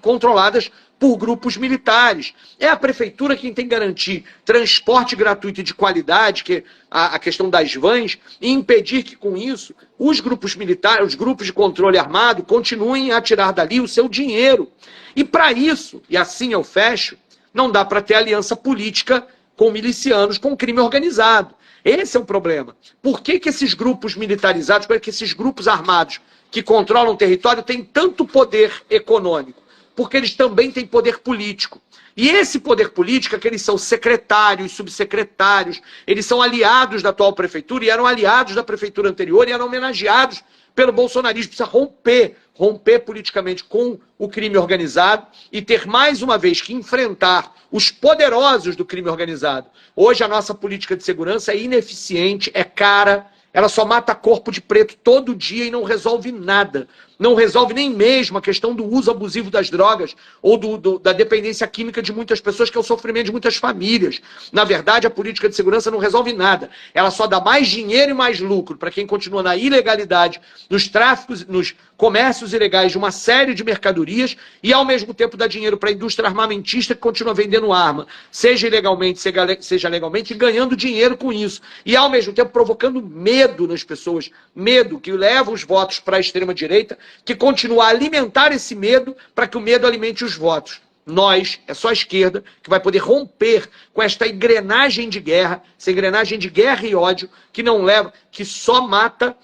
controladas por grupos militares. É a prefeitura quem tem que garantir transporte gratuito e de qualidade, que é a questão das vans, e impedir que, com isso, os grupos militares, os grupos de controle armado, continuem a tirar dali o seu dinheiro. E para isso, e assim eu fecho, não dá para ter aliança política com milicianos, com crime organizado. Esse é o problema. Por que esses grupos militarizados, por que esses grupos armados que controlam o território têm tanto poder econômico? Porque eles também têm poder político. E esse poder político é que eles são secretários, subsecretários, eles são aliados da atual prefeitura e eram aliados da prefeitura anterior e eram homenageados pelo bolsonarismo. Precisa romper politicamente com o crime organizado e ter mais uma vez que enfrentar os poderosos do crime organizado. Hoje a nossa política de segurança é ineficiente, é cara, ela só mata corpo de preto todo dia e não resolve nada. Não resolve nem mesmo a questão do uso abusivo das drogas ou da dependência química de muitas pessoas, que é o sofrimento de muitas famílias. Na verdade, a política de segurança não resolve nada. Ela só dá mais dinheiro e mais lucro para quem continua na ilegalidade, nos tráficos, nos comércios ilegais de uma série de mercadorias e, ao mesmo tempo, dá dinheiro para a indústria armamentista que continua vendendo arma, seja ilegalmente, seja legalmente, e ganhando dinheiro com isso. E, ao mesmo tempo, provocando medo nas pessoas. Medo que leva os votos para a extrema-direita, que continua a alimentar esse medo para que o medo alimente os votos. Nós, é só a esquerda, que vai poder romper com esta engrenagem de guerra, essa engrenagem de guerra e ódio, que não leva, que só mata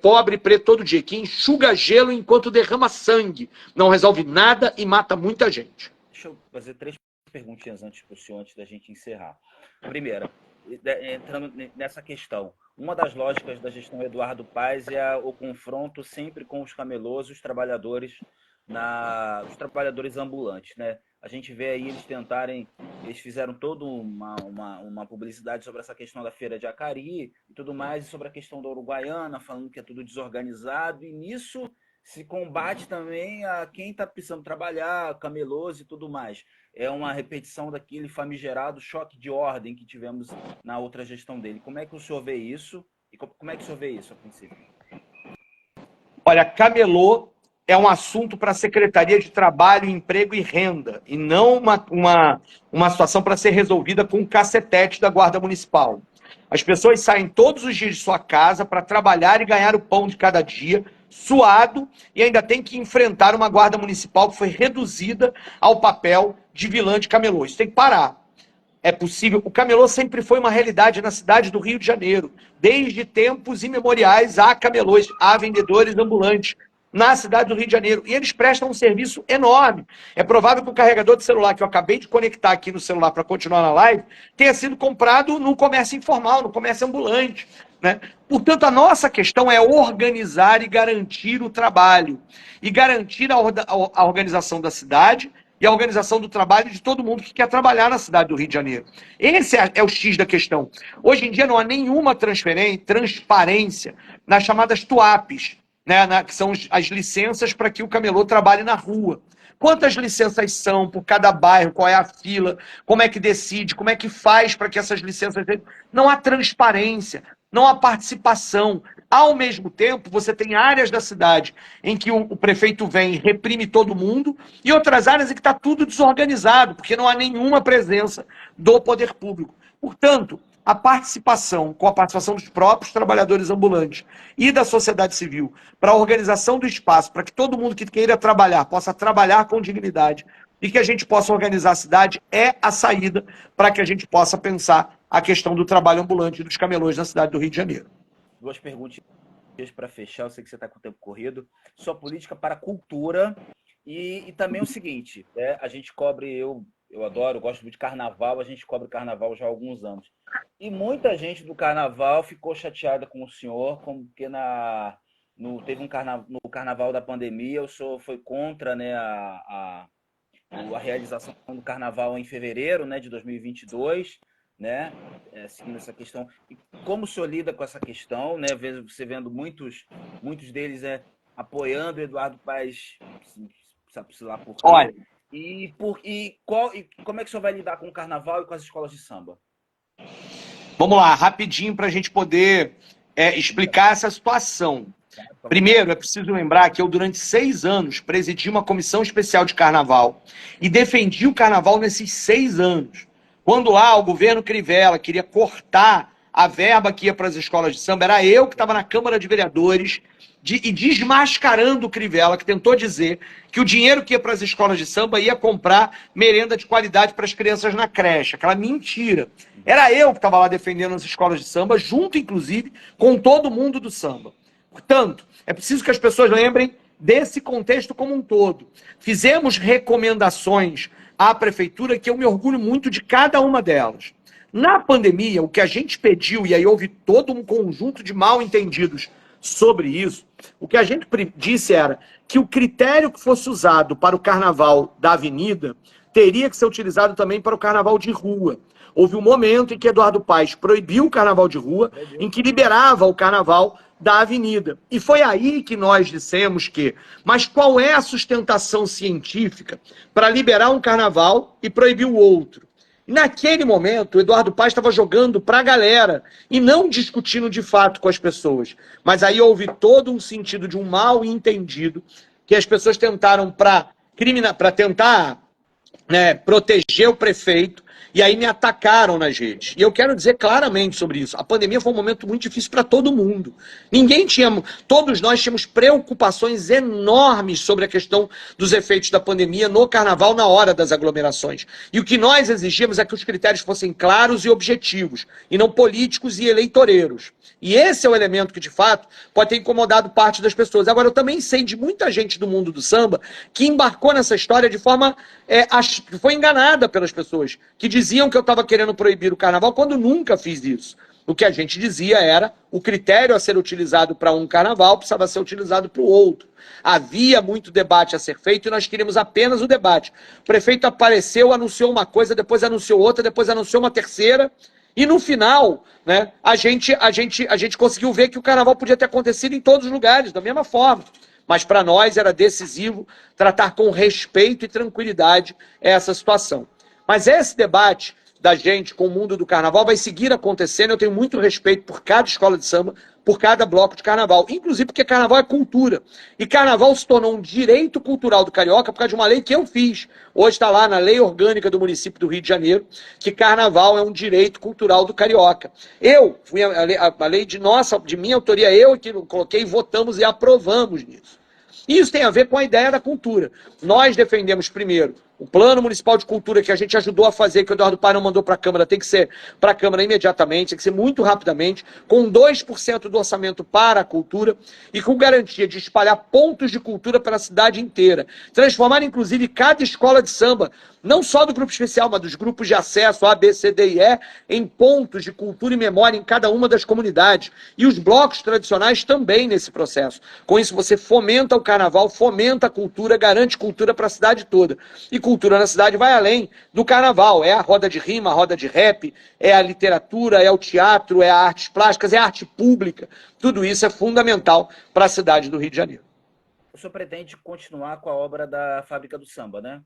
pobre preto todo dia, que enxuga gelo enquanto derrama sangue, não resolve nada e mata muita gente. Deixa eu fazer 3 perguntinhas antes para o senhor, antes da gente encerrar. Primeira, entrando nessa questão, uma das lógicas da gestão Eduardo Paes é o confronto sempre com os camelôs, os trabalhadores ambulantes, né? A gente vê aí eles fizeram toda uma publicidade sobre essa questão da feira de Acari e tudo mais, e sobre a questão da Uruguaiana, falando que é tudo desorganizado, e nisso se combate também a quem está precisando trabalhar, camelôs e tudo mais. É uma repetição daquele famigerado choque de ordem que tivemos na outra gestão dele. Como é que o senhor vê isso? E como é que o senhor vê isso, a princípio? Olha, camelô é um assunto para a Secretaria de Trabalho, Emprego e Renda, e não uma situação para ser resolvida com um cacetete da Guarda Municipal. As pessoas saem todos os dias de sua casa para trabalhar e ganhar o pão de cada dia, suado, e ainda tem que enfrentar uma Guarda Municipal que foi reduzida ao papel de vilã de camelô. Isso tem que parar. É possível. O camelô sempre foi uma realidade na cidade do Rio de Janeiro. Desde tempos imemoriais há camelôs, há vendedores ambulantes na cidade do Rio de Janeiro. E eles prestam um serviço enorme. É provável que o carregador de celular que eu acabei de conectar aqui no celular para continuar na live tenha sido comprado no comércio informal, no comércio ambulante, né? Portanto, a nossa questão é organizar e garantir o trabalho. E garantir a organização da cidade e a organização do trabalho de todo mundo que quer trabalhar na cidade do Rio de Janeiro. Esse é o X da questão. Hoje em dia não há nenhuma transparência nas chamadas TUAPs, né, que são as licenças para que o camelô trabalhe na rua. Quantas licenças são por cada bairro, qual é a fila, como é que decide, como é que faz para que essas licenças... Não há transparência, não há participação. Ao mesmo tempo, você tem áreas da cidade em que o prefeito vem e reprime todo mundo, e outras áreas em que está tudo desorganizado, porque não há nenhuma presença do poder público. Portanto, a participação, com a participação dos próprios trabalhadores ambulantes e da sociedade civil, para a organização do espaço, para que todo mundo que queira trabalhar possa trabalhar com dignidade e que a gente possa organizar a cidade, é a saída para que a gente possa pensar a questão do trabalho ambulante dos camelôs na cidade do Rio de Janeiro. Duas perguntas para fechar, eu sei que você está com o tempo corrido. Sua política para a cultura e também o seguinte, né? A gente cobre, eu adoro, eu gosto muito de carnaval, a gente cobre carnaval já há alguns anos. E muita gente do carnaval ficou chateada com o senhor, porque teve no carnaval da pandemia, o senhor foi contra, né, a realização do carnaval em fevereiro, né, de 2022, né, seguindo essa questão. E como o senhor lida com essa questão, né, você vendo muitos deles apoiando o Eduardo Paes, sabe-se lá por quê? Olha, E como é que o senhor vai lidar com o carnaval e com as escolas de samba? vamos lá, rapidinho para a gente poder explicar essa situação. Primeiro, é preciso lembrar que eu, durante 6 anos, presidi uma comissão especial de carnaval e defendi o carnaval nesses 6 anos. Quando lá o governo Crivella queria cortar a verba que ia para as escolas de samba, era eu que estava na Câmara de Vereadores e desmascarando o Crivella, que tentou dizer que o dinheiro que ia para as escolas de samba ia comprar merenda de qualidade para as crianças na creche. Aquela mentira. Era eu que estava lá defendendo as escolas de samba, junto, inclusive, com todo mundo do samba. Portanto, é preciso que as pessoas lembrem desse contexto como um todo. Fizemos recomendações à prefeitura que eu me orgulho muito de cada uma delas. Na pandemia, o que a gente pediu, e aí houve todo um conjunto de mal-entendidos sobre isso, o que a gente disse era que o critério que fosse usado para o carnaval da avenida teria que ser utilizado também para o carnaval de rua. Houve um momento em que Eduardo Paes proibiu o carnaval de rua, em que liberava o carnaval da avenida. E foi aí que nós dissemos mas qual é a sustentação científica para liberar um carnaval e proibir o outro? Naquele momento, o Eduardo Paes estava jogando para a galera e não discutindo de fato com as pessoas. Mas aí houve todo um sentido de um mal entendido que as pessoas tentaram para tentar, né, proteger o prefeito, e aí me atacaram nas redes. E eu quero dizer claramente sobre isso. A pandemia foi um momento muito difícil para todo mundo. Todos nós tínhamos preocupações enormes sobre a questão dos efeitos da pandemia no carnaval, na hora das aglomerações. E o que nós exigíamos é que os critérios fossem claros e objetivos, e não políticos e eleitoreiros. E esse é o elemento que, de fato, pode ter incomodado parte das pessoas. Agora, eu também sei de muita gente do mundo do samba que embarcou nessa história de forma... foi enganada pelas pessoas, que diziam que eu estava querendo proibir o carnaval, quando nunca fiz isso. O que a gente dizia era o critério a ser utilizado para um carnaval precisava ser utilizado para o outro. Havia muito debate a ser feito e nós queríamos apenas o debate. O prefeito apareceu, anunciou uma coisa, depois anunciou outra, depois anunciou uma terceira. E no final, né, a gente conseguiu ver que o carnaval podia ter acontecido em todos os lugares, da mesma forma. Mas para nós era decisivo tratar com respeito e tranquilidade essa situação. Mas esse debate da gente com o mundo do carnaval vai seguir acontecendo. Eu tenho muito respeito por cada escola de samba, por cada bloco de carnaval. Inclusive porque carnaval é cultura. E carnaval se tornou um direito cultural do carioca por causa de uma lei que eu fiz. Hoje está lá na lei orgânica do município do Rio de Janeiro, que carnaval é um direito cultural do carioca. Eu, a lei de minha autoria, eu que coloquei, votamos e aprovamos nisso. Isso tem a ver com a ideia da cultura. Nós defendemos primeiro o Plano Municipal de Cultura que a gente ajudou a fazer, que o Eduardo Paes não mandou para a Câmara, tem que ser para a Câmara imediatamente, tem que ser muito rapidamente, com 2% do orçamento para a cultura e com garantia de espalhar pontos de cultura pela cidade inteira. Transformar, inclusive, cada escola de samba, não só do grupo especial, mas dos grupos de acesso A, B, C, D e E, em pontos de cultura e memória em cada uma das comunidades. E os blocos tradicionais também nesse processo. Com isso, você fomenta o carnaval, fomenta a cultura, garante cultura para a cidade toda. E cultura na cidade vai além do carnaval. É a roda de rima, a roda de rap, é a literatura, é o teatro, é a artes plásticas, é a arte pública. Tudo isso é fundamental para a cidade do Rio de Janeiro. o senhor pretende continuar com a obra da Fábrica do Samba, né?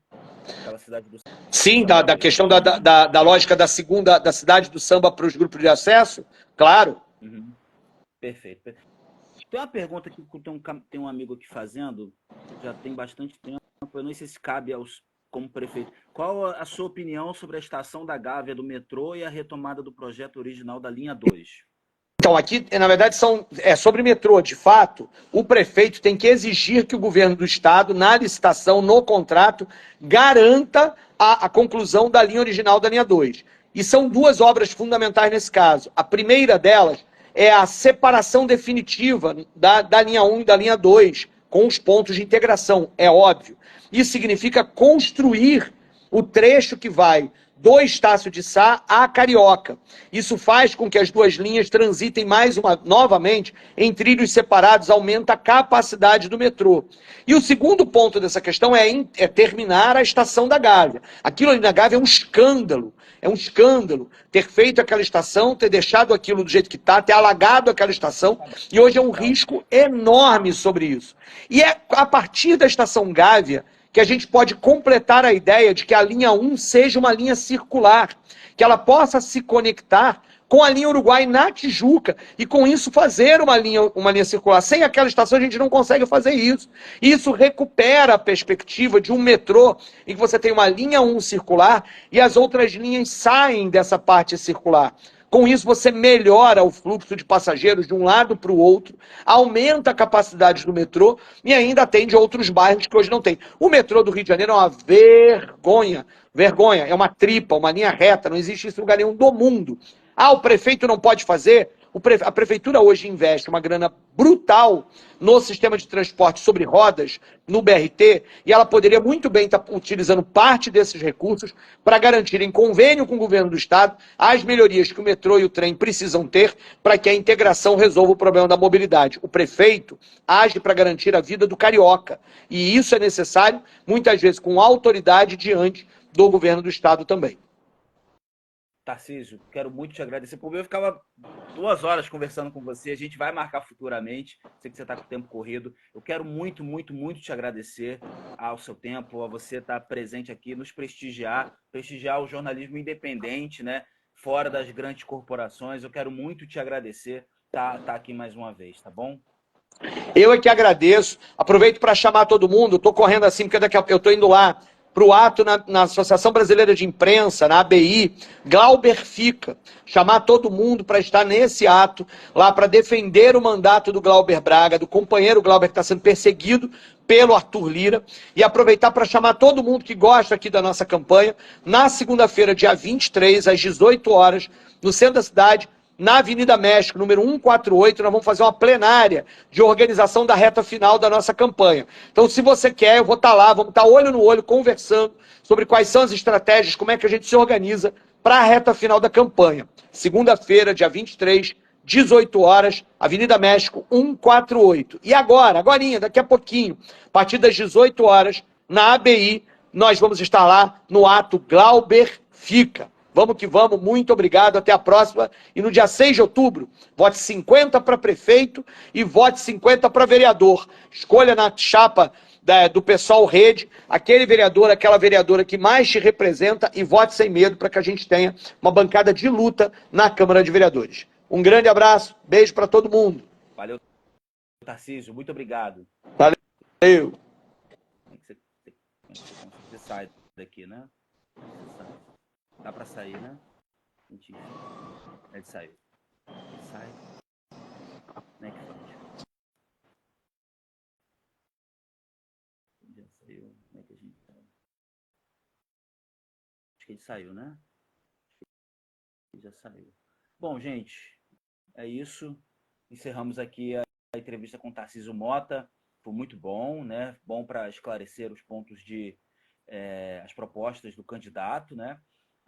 Aquela cidade do Sim, Samba da 2. questão da lógica da cidade do samba para os grupos de acesso, claro. Uhum. Perfeito. Tem uma pergunta que tem um amigo aqui fazendo, já tem bastante tempo, eu não sei se cabe como prefeito. Qual a sua opinião sobre a estação da Gávea do metrô e a retomada do projeto original da linha 2? Então, aqui, na verdade, é sobre metrô. De fato, o prefeito tem que exigir que o governo do estado, na licitação, no contrato, garanta a conclusão da linha original da linha 2. E são duas obras fundamentais nesse caso. A primeira delas é a separação definitiva da linha 1 e da linha 2, com os pontos de integração, é óbvio. Isso significa construir o trecho que vai do Estácio de Sá à Carioca. Isso faz com que as duas linhas transitem novamente em trilhos separados, aumenta a capacidade do metrô. E o segundo ponto dessa questão é terminar a estação da Gávea. Aquilo ali na Gávea é um escândalo ter feito aquela estação, ter deixado aquilo do jeito que está, ter alagado aquela estação, e hoje é um risco enorme sobre isso. E é a partir da estação Gávea que a gente pode completar a ideia de que a linha 1 seja uma linha circular, que ela possa se conectar com a linha Uruguai na Tijuca e com isso fazer uma linha circular. Sem aquela estação a gente não consegue fazer isso. Isso recupera a perspectiva de um metrô em que você tem uma linha 1 circular e as outras linhas saem dessa parte circular. Com isso, você melhora o fluxo de passageiros de um lado para o outro, aumenta a capacidade do metrô e ainda atende outros bairros que hoje não tem. O metrô do Rio de Janeiro é uma vergonha. Vergonha, é uma tripa, uma linha reta, não existe isso em lugar nenhum do mundo. Ah, o prefeito não pode fazer? A prefeitura hoje investe uma grana brutal no sistema de transporte sobre rodas, no BRT, e ela poderia muito bem estar utilizando parte desses recursos para garantir, em convênio com o governo do estado, as melhorias que o metrô e o trem precisam ter para que a integração resolva o problema da mobilidade. O prefeito age para garantir a vida do carioca, e isso é necessário, muitas vezes, com autoridade diante do governo do estado também. Tarcísio, quero muito te agradecer. Por mim, eu ficava 2 horas conversando com você. A gente vai marcar futuramente. Sei que você está com o tempo corrido. Eu quero muito, muito, muito te agradecer ao seu tempo, a você estar presente aqui, nos prestigiar o jornalismo independente, né? Fora das grandes corporações. Eu quero muito te agradecer tá aqui mais uma vez, tá bom? Eu é que agradeço. Aproveito para chamar todo mundo. Estou correndo assim, porque daqui a pouco eu estou indo lá para o ato na Associação Brasileira de Imprensa, na ABI, Glauber Fica. Chamar todo mundo para estar nesse ato, lá para defender o mandato do Glauber Braga, do companheiro Glauber que está sendo perseguido pelo Arthur Lira, e aproveitar para chamar todo mundo que gosta aqui da nossa campanha, na segunda-feira, dia 23, às 18 horas, no centro da cidade, na Avenida México, número 148, nós vamos fazer uma plenária de organização da reta final da nossa campanha. Então, se você quer, eu vou estar lá, vamos estar olho no olho, conversando sobre quais são as estratégias, como é que a gente se organiza para a reta final da campanha. Segunda-feira, dia 23, 18 horas, Avenida México 148. E agorinha, daqui a pouquinho, a partir das 18 horas, na ABI, nós vamos estar lá no ato Glauber Fica. Vamos que vamos, muito obrigado, até a próxima. E no dia 6 de outubro, vote 50 para prefeito e vote 50 para vereador. Escolha na chapa do pessoal Rede, aquele vereador, aquela vereadora que mais te representa e vote sem medo para que a gente tenha uma bancada de luta na Câmara de Vereadores. Um grande abraço, beijo para todo mundo. Valeu, Tarcísio. Muito obrigado. Valeu. Você sai daqui, né? Você sai. Dá pra sair, né? Mentira. Ele saiu. Ele sai. Como é que faz? Já saiu. Como é que a gente sai? Acho que ele saiu, né? Ele já saiu. Bom, gente, é isso. Encerramos aqui a entrevista com o Tarcísio Mota. Foi muito bom, né? Bom para esclarecer os pontos as propostas do candidato, né?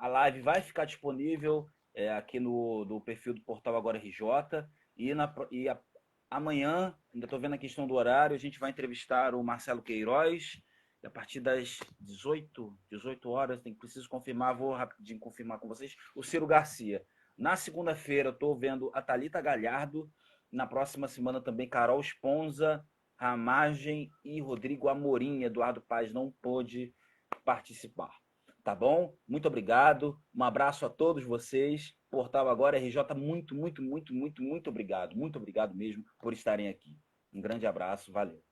A live vai ficar disponível aqui no perfil do Portal Agora RJ amanhã, ainda estou vendo a questão do horário, a gente vai entrevistar o Marcelo Queiroz e a partir das 18 horas, preciso confirmar, vou rapidinho confirmar com vocês, o Ciro Garcia. Na segunda-feira eu estou vendo a Thalita Galhardo, na próxima semana também Carol Esponza, Ramagem e Rodrigo Amorim. Eduardo Paes não pôde participar. Tá bom? Muito obrigado. Um abraço a todos vocês. Portal Agora RJ, muito obrigado. Muito obrigado mesmo por estarem aqui. Um grande abraço. Valeu.